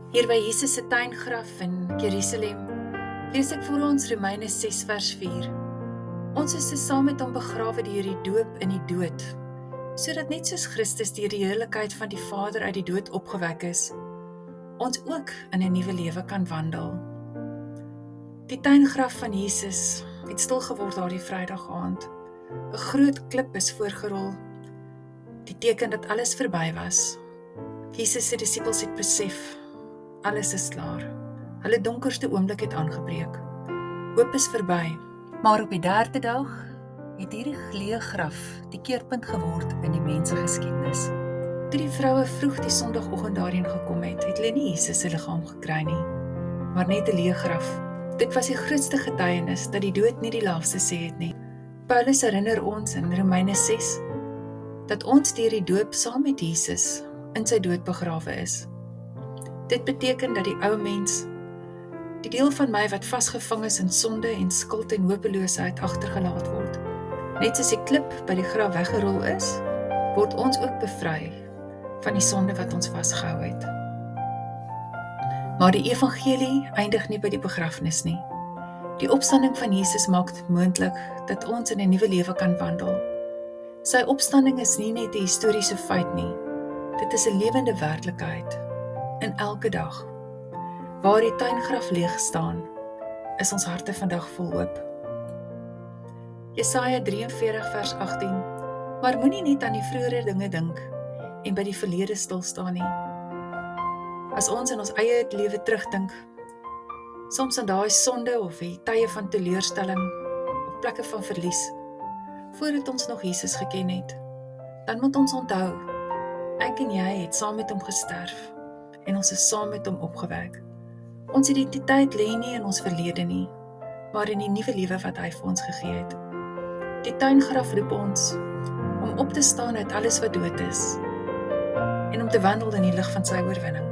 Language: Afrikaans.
Hier by Jesus se tuingraf in Jerusalem, lees ek vir ons Romeine 6 vers 4. Ons is saam met hom begrawe deur die doop in die dood, sodat net soos Christus deur die heerlikheid van die Vader uit die dood opgewek is, ons ook in 'n nuwe lewe kan wandel. Die tuingraf van Jesus het stil geword daardie Vrydag aand. 'n Groot klip is voorgerol, die teken dat alles verby was. Jesus se disippels het besef, alles is klaar. Hulle donkerste oomblik het aangebreek. Hoop is verby. Maar op die 3de dag het hierdie leë graf die keerpunt geword in die mensgeskiedenis. Toe die vroue vroeg die Sondagoggend daarheen gekom het hulle nie Jesus se liggaam gekry nie, maar net 'n leë graf. Dit was die grootste getuienis dat die dood nie die laaste sê het nie. Paulus herinner ons in Romeine 6 dat ons deur die doop saam met Jesus in sy dood begrawe is. Dit beteken dat die ou mens, die deel van my wat vasgevang is in sonde en skuld en hopeloosheid, agtergelaat word. Net soos die klip by die graf weggerol is, word ons ook bevry van die sonde wat ons vasgehou het. Maar die evangelie eindig nie by die begrafnis nie. Die opstanding van Jesus maak dit moontlik dat ons in 'n nuwe lewe kan wandel. Sy opstanding is nie net 'n historiese feit nie, dit is 'n lewende werklikheid. In elke dag, waar die tuingraf leeg staan, is ons harte vandag vol hoop. Jesaja 43 vers 18, maar moenie net aan die vroeëre dinge dink en by die verlede stil staan nie. As ons in ons eie lewe terugdink, soms aan daai sonde of die tye van teleurstelling, of plekke van verlies, voordat ons nog Jesus geken het, dan moet ons onthou, ek en jy het saam met hom gesterf, en ons is saam met hom opgewek. Ons identiteit lê nie in ons verlede nie, maar in die nuwe lewe wat hy vir ons gegee het. Die tuingraf roep ons om op te staan uit alles wat dood is, en om te wandel in die lig van sy oorwinning.